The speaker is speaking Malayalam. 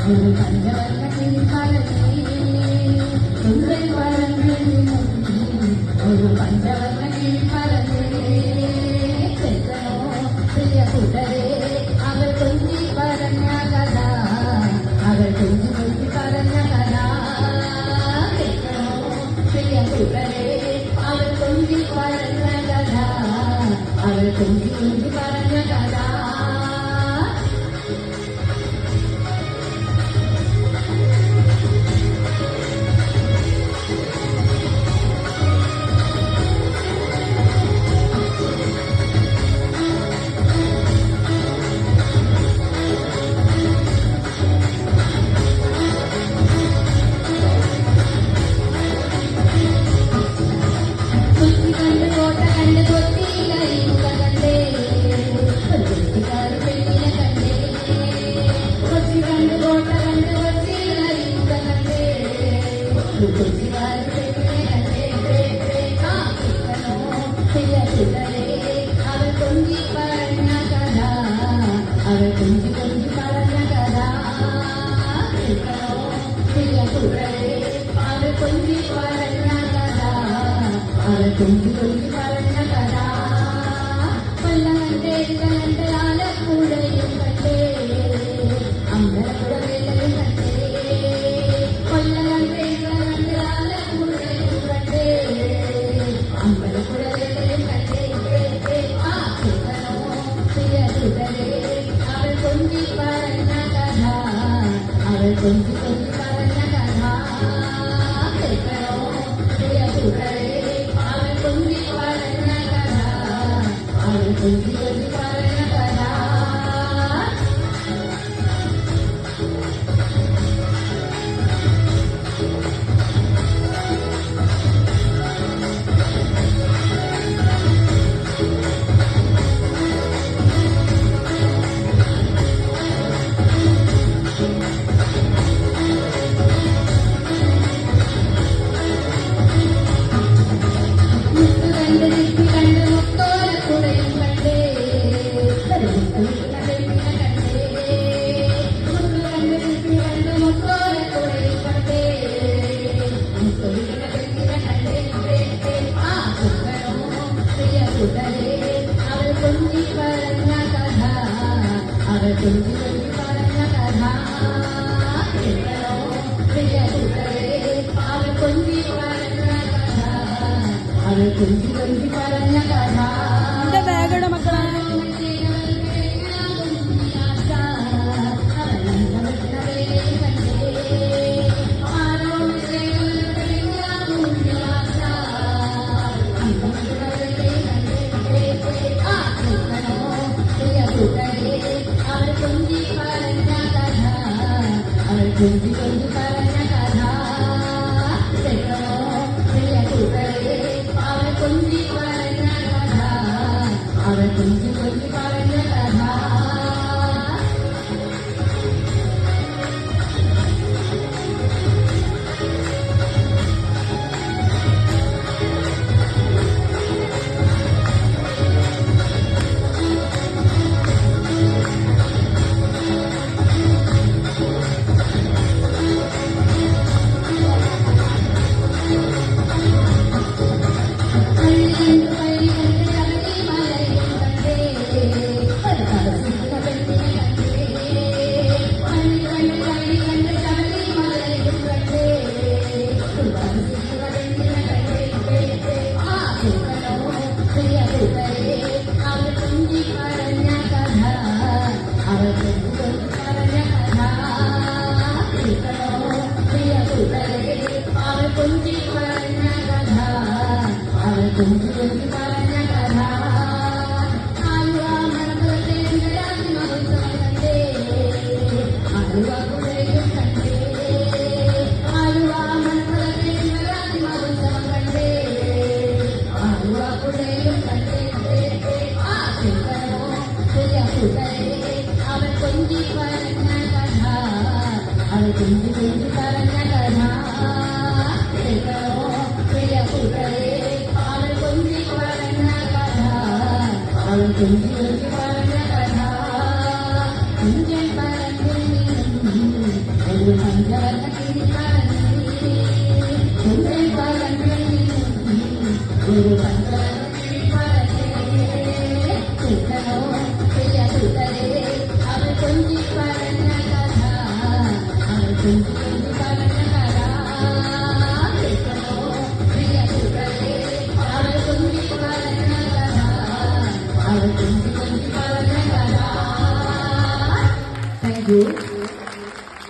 ഒരു പഞ്ചവർണ്ണ കിളിപ്പറന്നേ തുമ്പൽ പറന്ന് ഒരു പഞ്ചവർണ്ണ കിളിപ്പറന്നേ കേൾക്കണോ പ്രിയ കൂട്ടരെ അവർ കൊഞ്ചി പറഞ്ഞ കഥ അവർ കൊഞ്ചി കൊഞ്ചി പറഞ്ഞ കഥ കേൾക്കണോ പ്രിയ കൂട്ടരെ അവർ കൊഞ്ചി പറഞ്ഞ കഥ അവർ കൊഞ്ചി കൊഞ്ചി പറഞ്ഞ കഥ അവർ കൊഞ്ചി പറഞ്ഞ കഥ അവർ കൊഞ്ചി കൊഞ്ചി പറഞ്ഞ കഥ അവർ കൊഞ്ചി പറഞ്ഞ കഥ അവർ കൊഞ്ചി കൊഞ്ചി പറഞ്ഞ കഥ കൊല്ലം കണ്ടേ കണ്ട് ആലപ്പുഴയും കണ്ടേ അമ്പലപ്പുഴ വേലയും കണ്ടേ കൊല്ലം കണ്ടേ കണ്ട് ആലപ്പുഴയും കണ്ടേ അമ്പലപ്പുഴ വേലയും കണ്ടേ അവർ കൊഞ്ചി പറഞ്ഞ കഥ അവർ കൊഞ്ചി കൊഞ്ചി പറഞ്ഞ കഥ കേൾക്കണോ പ്രിയ കൂട്ടരെ അവർ കൊഞ്ചി പറഞ്ഞ കഥ അവർ കൊഞ്ചി കൊഞ്ചി പറഞ്ഞ കഥ അവർ കൊഞ്ചി പറഞ്ഞ കഥ അവർ കൊഞ്ചി കൊഞ്ചി പറഞ്ഞ കഥ കേൾക്കണോ പ്രിയ കൂട്ടരെ അവർ കൊഞ്ചി പറഞ്ഞ കഥ അവർ കൊഞ്ചി കൊഞ്ചി പറഞ്ഞ കഥ ബാഗയുടെ മക്കളെ അവർ കൊഞ്ചി പറഞ്ഞ കഥ അവർ കൊഞ്ചി കൊഞ്ചി പറഞ്ഞ കഥ കേൾക്കണോ പ്രിയ കൂട്ടരെ അവർ കൊഞ്ചി പറഞ്ഞ കഥ അവർ കൊഞ്ചി കൊഞ്ചി പറഞ്ഞ കഥ അവർ കൊഞ്ചി പറഞ്ഞ കഥ അവർ കൊഞ്ചി കൊഞ്ചി പറഞ്ഞ കഥ കേൾക്കണോ പ്രിയ കൂട്ടരെ അവർ കൊഞ്ചി പറഞ്ഞ കഥ അവർ കൊഞ്ചി കൊഞ്ചി പറഞ്ഞ കഥ ആലുവ മണപ്പുറത്തെ രാത്രി മഹോത്സവം കണ്ടേ ആലുവ പുഴയും കണ്ടേ ആലുവ മണപ്പുറത്തെ രാത്രി മഹോത്സവം കണ്ടേ ആലുവ പുഴയും കണ്ടേ കേൾക്കണോ പ്രിയ കൂട്ടരെ അവർ കൊഞ്ചി പറഞ്ഞ കഥ അവർ കൊഞ്ചി കൊഞ്ചി പറഞ്ഞ കഥ കേൾക്കണോ പ്രിയ കൂട്ടരെ അവർ കൊഞ്ചി പറഞ്ഞ കഥ അവർ കൊഞ്ചി കൊഞ്ചി പറഞ്ഞ കഥ കുഞ്ചൻ പറഞ്ഞ ഒരു പഞ്ചവർണ്ണ കിളി പറഞ്ഞേ കുഞ്ഞെ പറഞ്ഞേ ഒരു പഞ്ചവർണ്ണ കിളി പറഞ്ഞേ കുട്ടനോ പ്രിയ കുട്ടരെ അവൾ കൊഞ്ചി പറഞ്ഞ കഥ അവൾ കൊഞ്ചി കൊഞ്ചി പറഞ്ഞ കഥ കുട്ടനോ പ്രിയ കുട്ടരെ അവൾ കൊഞ്ചി പറഞ്ഞ കഥ അവൾ കൊഞ്ചി കൊഞ്ചി പറഞ്ഞ കഥ. Thank you.